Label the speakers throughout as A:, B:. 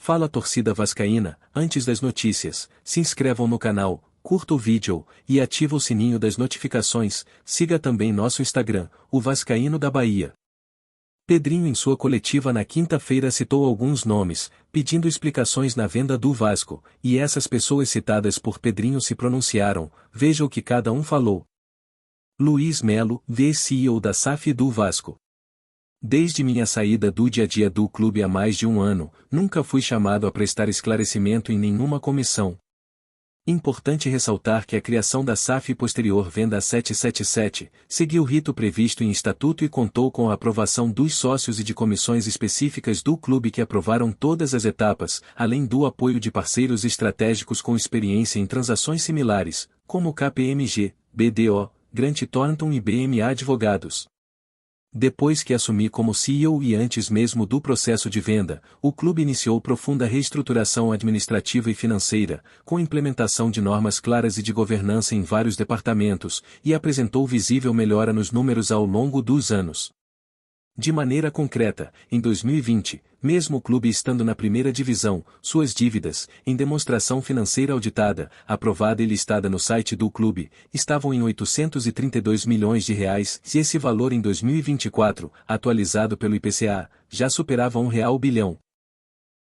A: Fala torcida vascaína, antes das notícias, se inscrevam no canal, curta o vídeo e ativa o sininho das notificações, siga também nosso Instagram, o Vascaíno da Bahia. Pedrinho em sua coletiva na quinta-feira citou alguns nomes, pedindo explicações na venda do Vasco, e essas pessoas citadas por Pedrinho se pronunciaram, veja o que cada um falou. Luiz Melo, CEO da SAF do Vasco. Desde minha saída do dia a dia do clube há mais de um ano, nunca fui chamado a prestar esclarecimento em nenhuma comissão. Importante ressaltar que a criação da SAF posterior venda 777 seguiu o rito previsto em estatuto e contou com a aprovação dos sócios e de comissões específicas do clube que aprovaram todas as etapas, além do apoio de parceiros estratégicos com experiência em transações similares, como KPMG, BDO, Grant Thornton e BMA Advogados. Depois que assumi como CEO e antes mesmo do processo de venda, o clube iniciou profunda reestruturação administrativa e financeira, com implementação de normas claras e de governança em vários departamentos, e apresentou visível melhora nos números ao longo dos anos. De maneira concreta, em 2020, mesmo o clube estando na primeira divisão, suas dívidas, em demonstração financeira auditada, aprovada e listada no site do clube, estavam em R$ 832 milhões, e esse valor em 2024, atualizado pelo IPCA, já superava R$ 1 bilhão.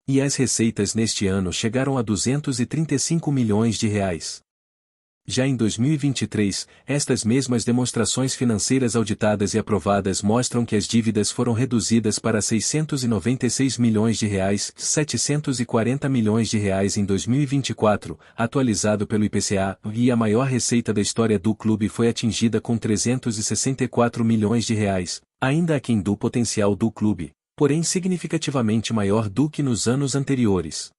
A: E as receitas neste ano chegaram a R$ 235 milhões. Já em 2023, estas mesmas demonstrações financeiras auditadas e aprovadas mostram que as dívidas foram reduzidas para R$ 696 milhões, R$ 740 milhões em 2024, atualizado pelo IPCA, e a maior receita da história do clube foi atingida com R$ 364 milhões, ainda aquém do potencial do clube, porém significativamente maior do que nos anos anteriores.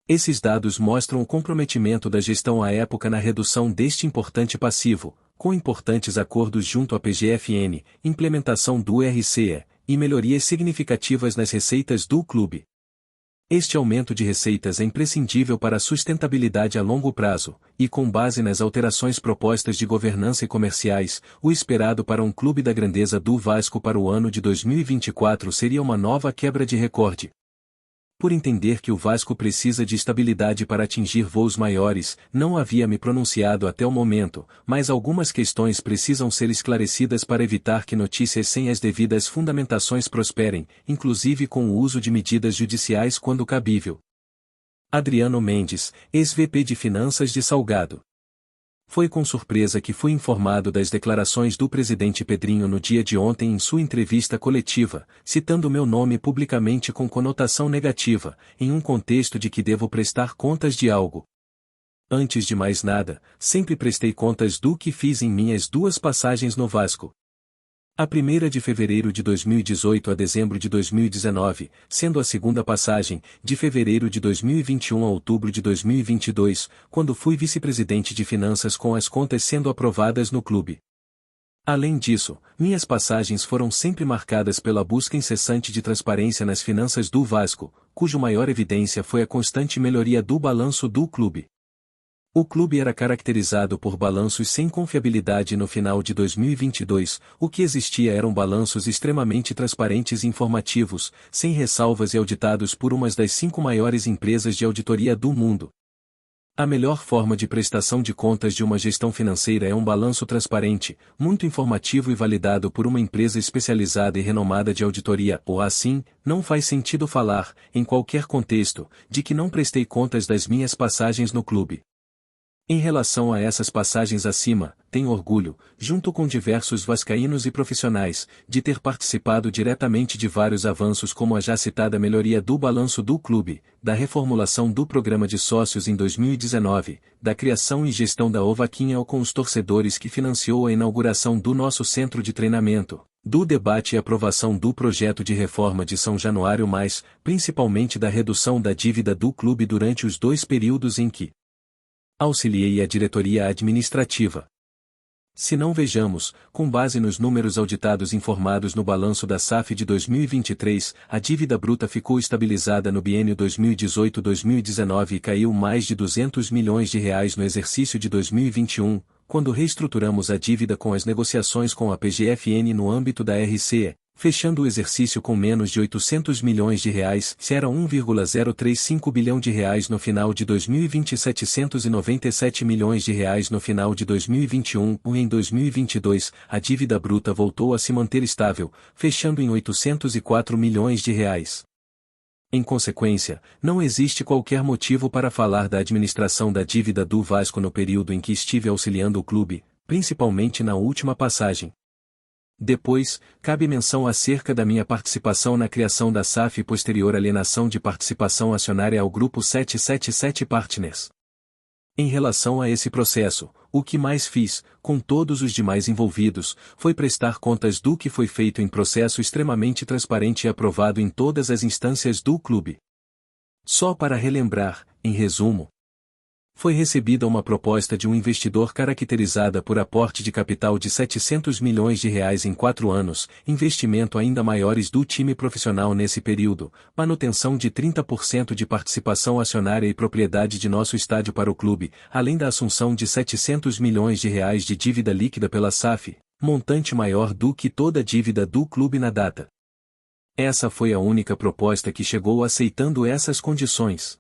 A: Esses dados mostram o comprometimento da gestão à época na redução deste importante passivo, com importantes acordos junto à PGFN, implementação do RCE, e melhorias significativas nas receitas do clube. Este aumento de receitas é imprescindível para a sustentabilidade a longo prazo, e com base nas alterações propostas de governança e comerciais, o esperado para um clube da grandeza do Vasco para o ano de 2024 seria uma nova quebra de recorde. Por entender que o Vasco precisa de estabilidade para atingir voos maiores, não havia me pronunciado até o momento, mas algumas questões precisam ser esclarecidas para evitar que notícias sem as devidas fundamentações prosperem, inclusive com o uso de medidas judiciais quando cabível. Adriano Mendes, ex-VP de Finanças de Salgado. Foi com surpresa que fui informado das declarações do presidente Pedrinho no dia de ontem em sua entrevista coletiva, citando meu nome publicamente com conotação negativa, em um contexto de que devo prestar contas de algo. Antes de mais nada, sempre prestei contas do que fiz em minhas duas passagens no Vasco. A primeira de fevereiro de 2018 a dezembro de 2019, sendo a segunda passagem, de fevereiro de 2021 a outubro de 2022, quando fui vice-presidente de finanças com as contas sendo aprovadas no clube. Além disso, minhas passagens foram sempre marcadas pela busca incessante de transparência nas finanças do Vasco, cuja maior evidência foi a constante melhoria do balanço do clube. O clube era caracterizado por balanços sem confiabilidade no final de 2022, o que existia eram balanços extremamente transparentes e informativos, sem ressalvas e auditados por uma das 5 maiores empresas de auditoria do mundo. A melhor forma de prestação de contas de uma gestão financeira é um balanço transparente, muito informativo e validado por uma empresa especializada e renomada de auditoria, ou assim, não faz sentido falar, em qualquer contexto, de que não prestei contas das minhas passagens no clube. Em relação a essas passagens acima, tenho orgulho, junto com diversos vascaínos e profissionais, de ter participado diretamente de vários avanços como a já citada melhoria do balanço do clube, da reformulação do programa de sócios em 2019, da criação e gestão da Ovaquinha com os torcedores que financiou a inauguração do nosso centro de treinamento, do debate e aprovação do projeto de reforma de São Januário principalmente da redução da dívida do clube durante os 2 períodos em que auxiliei a diretoria administrativa. Se não vejamos, com base nos números auditados informados no balanço da SAF de 2023, a dívida bruta ficou estabilizada no biênio 2018-2019 e caiu mais de R$ 200 milhões no exercício de 2021, quando reestruturamos a dívida com as negociações com a PGFN no âmbito da RCE, fechando o exercício com menos de 800 milhões de reais, se era 1,035 bilhão de reais no final de 2020 e 797 milhões de reais no final de 2021, e em 2022, a dívida bruta voltou a se manter estável, fechando em 804 milhões de reais. Em consequência, não existe qualquer motivo para falar da administração da dívida do Vasco no período em que estive auxiliando o clube, principalmente na última passagem. Depois, cabe menção acerca da minha participação na criação da SAF e posterior alienação de participação acionária ao Grupo 777 Partners. Em relação a esse processo, o que mais fiz, com todos os demais envolvidos, foi prestar contas do que foi feito em processo extremamente transparente e aprovado em todas as instâncias do clube. Só para relembrar, em resumo, foi recebida uma proposta de um investidor caracterizada por aporte de capital de 700 milhões de reais em 4 anos, investimento ainda maiores do time profissional nesse período, manutenção de 30% de participação acionária e propriedade de nosso estádio para o clube, além da assunção de 700 milhões de reais de dívida líquida pela SAF, montante maior do que toda a dívida do clube na data. Essa foi a única proposta que chegou aceitando essas condições.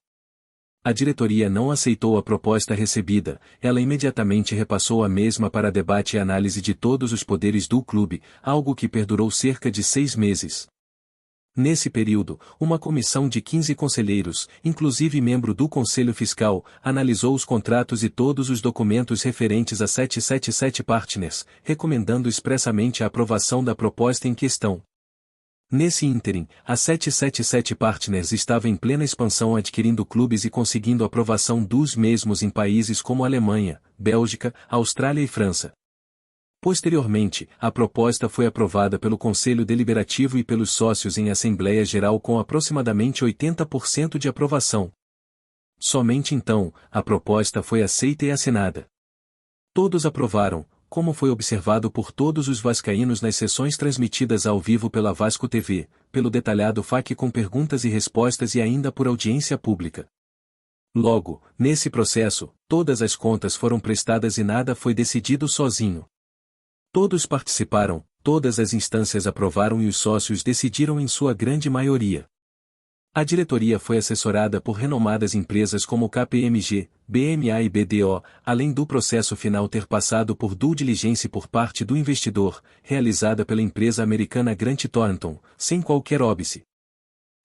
A: A diretoria não aceitou a proposta recebida, ela imediatamente repassou a mesma para debate e análise de todos os poderes do clube, algo que perdurou cerca de 6 meses. Nesse período, uma comissão de 15 conselheiros, inclusive membro do Conselho Fiscal, analisou os contratos e todos os documentos referentes a 777 Partners, recomendando expressamente a aprovação da proposta em questão. Nesse ínterim, a 777 Partners estava em plena expansão adquirindo clubes e conseguindo aprovação dos mesmos em países como Alemanha, Bélgica, Austrália e França. Posteriormente, a proposta foi aprovada pelo Conselho Deliberativo e pelos sócios em Assembleia Geral com aproximadamente 80% de aprovação. Somente então, a proposta foi aceita e assinada. Todos aprovaram, como foi observado por todos os vascaínos nas sessões transmitidas ao vivo pela Vasco TV, pelo detalhado FAQ com perguntas e respostas e ainda por audiência pública. Logo, nesse processo, todas as contas foram prestadas e nada foi decidido sozinho. Todos participaram, todas as instâncias aprovaram e os sócios decidiram em sua grande maioria. A diretoria foi assessorada por renomadas empresas como KPMG, BMA e BDO, além do processo final ter passado por due diligence por parte do investidor, realizada pela empresa americana Grant Thornton, sem qualquer óbice.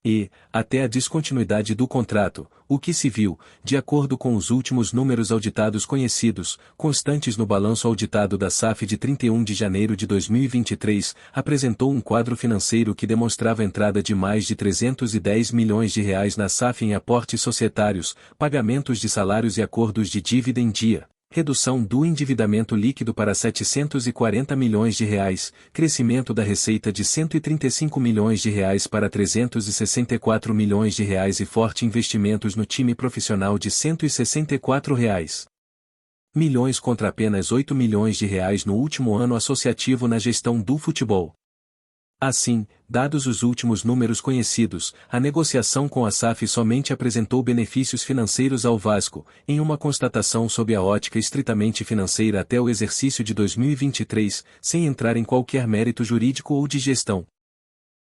A: E, até a descontinuidade do contrato, o que se viu, de acordo com os últimos números auditados conhecidos, constantes no balanço auditado da SAF de 31 de janeiro de 2023, apresentou um quadro financeiro que demonstrava a entrada de mais de 310 milhões de reais na SAF em aportes societários, pagamentos de salários e acordos de dívida em dia, redução do endividamento líquido para 740 milhões de reais, crescimento da receita de 135 milhões de reais para 364 milhões de reais e forte investimentos no time profissional de 164 reais. Milhões contra apenas 8 milhões de reais no último ano associativo na gestão do futebol. Assim, dados os últimos números conhecidos, a negociação com a SAF somente apresentou benefícios financeiros ao Vasco, em uma constatação sob a ótica estritamente financeira até o exercício de 2023, sem entrar em qualquer mérito jurídico ou de gestão.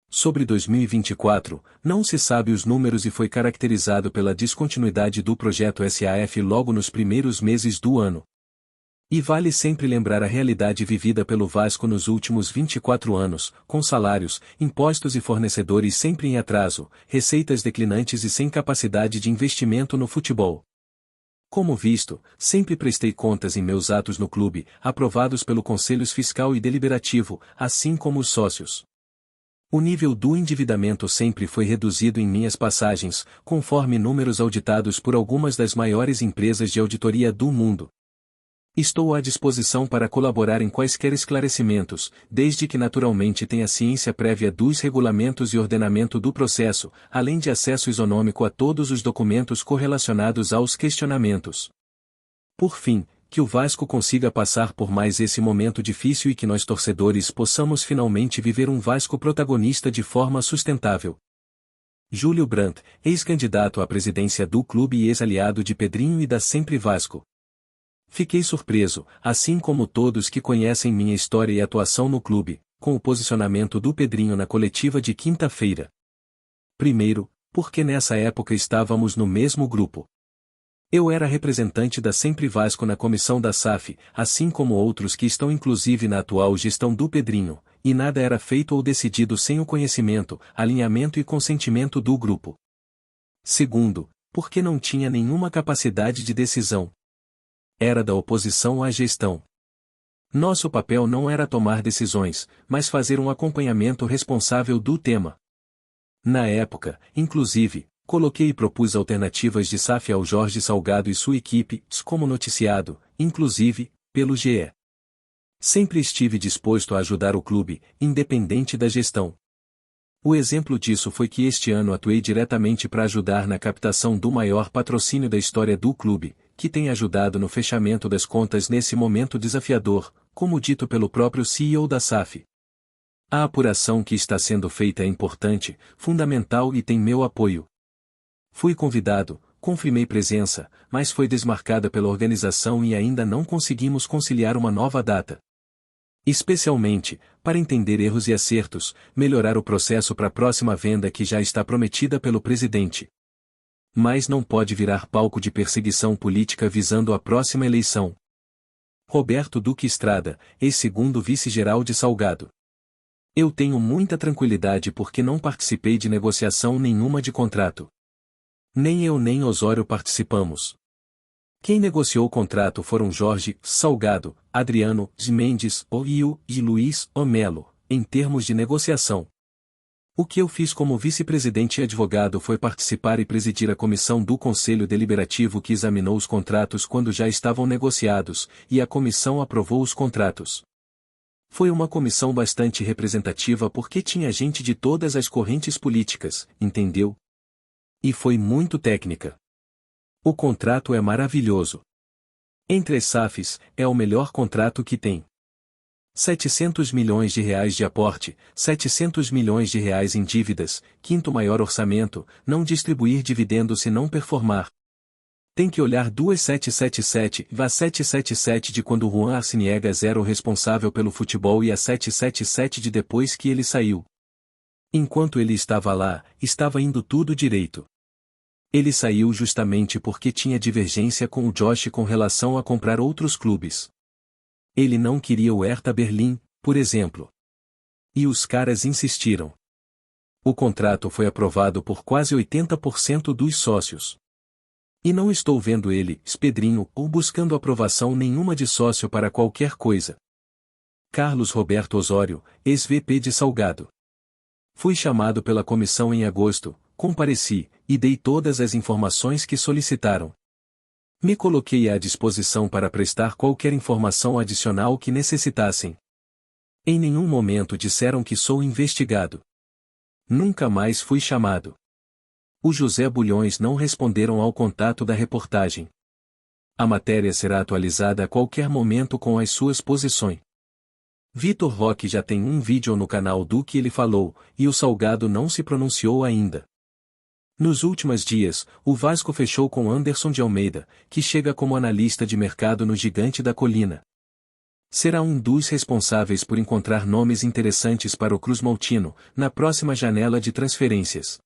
A: Sobre 2024, não se sabe os números e foi caracterizado pela descontinuidade do projeto SAF logo nos primeiros meses do ano. E vale sempre lembrar a realidade vivida pelo Vasco nos últimos 24 anos, com salários, impostos e fornecedores sempre em atraso, receitas declinantes e sem capacidade de investimento no futebol. Como visto, sempre prestei contas em meus atos no clube, aprovados pelo Conselho Fiscal e Deliberativo, assim como os sócios. O nível do endividamento sempre foi reduzido em minhas passagens, conforme números auditados por algumas das maiores empresas de auditoria do mundo. Estou à disposição para colaborar em quaisquer esclarecimentos, desde que naturalmente tenha ciência prévia dos regulamentos e ordenamento do processo, além de acesso isonômico a todos os documentos correlacionados aos questionamentos. Por fim, que o Vasco consiga passar por mais esse momento difícil e que nós torcedores possamos finalmente viver um Vasco protagonista de forma sustentável. Júlio Brandt, ex-candidato à presidência do clube e ex-aliado de Pedrinho e da Sempre Vasco. Fiquei surpreso, assim como todos que conhecem minha história e atuação no clube, com o posicionamento do Pedrinho na coletiva de quinta-feira. Primeiro, porque nessa época estávamos no mesmo grupo. Eu era representante da Sempre Vasco na comissão da SAF, assim como outros que estão inclusive na atual gestão do Pedrinho, e nada era feito ou decidido sem o conhecimento, alinhamento e consentimento do grupo. Segundo, porque não tinha nenhuma capacidade de decisão. Era da oposição à gestão. Nosso papel não era tomar decisões, mas fazer um acompanhamento responsável do tema. Na época, inclusive, coloquei e propus alternativas de SAF ao Jorge Salgado e sua equipe, como noticiado, inclusive, pelo GE. Sempre estive disposto a ajudar o clube, independente da gestão. O exemplo disso foi que este ano atuei diretamente para ajudar na captação do maior patrocínio da história do clube, que tem ajudado no fechamento das contas nesse momento desafiador, como dito pelo próprio CEO da SAF. A apuração que está sendo feita é importante, fundamental e tem meu apoio. Fui convidado, confirmei presença, mas foi desmarcada pela organização e ainda não conseguimos conciliar uma nova data. Especialmente, para entender erros e acertos, melhorar o processo para a próxima venda que já está prometida pelo presidente. Mas não pode virar palco de perseguição política visando a próxima eleição. Roberto Duque Estrada, ex-segundo vice-geral de Salgado. Eu tenho muita tranquilidade porque não participei de negociação nenhuma de contrato. Nem eu nem Osório participamos. Quem negociou o contrato foram Jorge Salgado, Adriano Mendes Oio e Luiz Omelo, em termos de negociação. O que eu fiz como vice-presidente e advogado foi participar e presidir a comissão do Conselho Deliberativo que examinou os contratos quando já estavam negociados, e a comissão aprovou os contratos. Foi uma comissão bastante representativa porque tinha gente de todas as correntes políticas, entendeu? E foi muito técnica. O contrato é maravilhoso. Entre as SAFs, é o melhor contrato que tem. 700 milhões de reais de aporte, 700 milhões de reais em dívidas, quinto maior orçamento, não distribuir dividendos se não performar. Tem que olhar 2777, vá 777 de quando Juan Arciniegas era o responsável pelo futebol e a 777 de depois que ele saiu. Enquanto ele estava lá, estava indo tudo direito. Ele saiu justamente porque tinha divergência com o Josh com relação a comprar outros clubes. Ele não queria o Hertha Berlim, por exemplo. E os caras insistiram. O contrato foi aprovado por quase 80% dos sócios. E não estou vendo ele, Pedrinho, ou buscando aprovação nenhuma de sócio para qualquer coisa. Carlos Roberto Osório, ex-VP de Salgado. Fui chamado pela comissão em agosto, compareci, e dei todas as informações que solicitaram. Me coloquei à disposição para prestar qualquer informação adicional que necessitassem. Em nenhum momento disseram que sou investigado. Nunca mais fui chamado. O José Bulhões não responderam ao contato da reportagem. A matéria será atualizada a qualquer momento com as suas posições. Vitor Roque já tem um vídeo no canal do que ele falou, e o Salgado não se pronunciou ainda. Nos últimos dias, o Vasco fechou com Anderson de Almeida, que chega como analista de mercado no Gigante da Colina. Será um dos responsáveis por encontrar nomes interessantes para o Cruz Maltino, na próxima janela de transferências.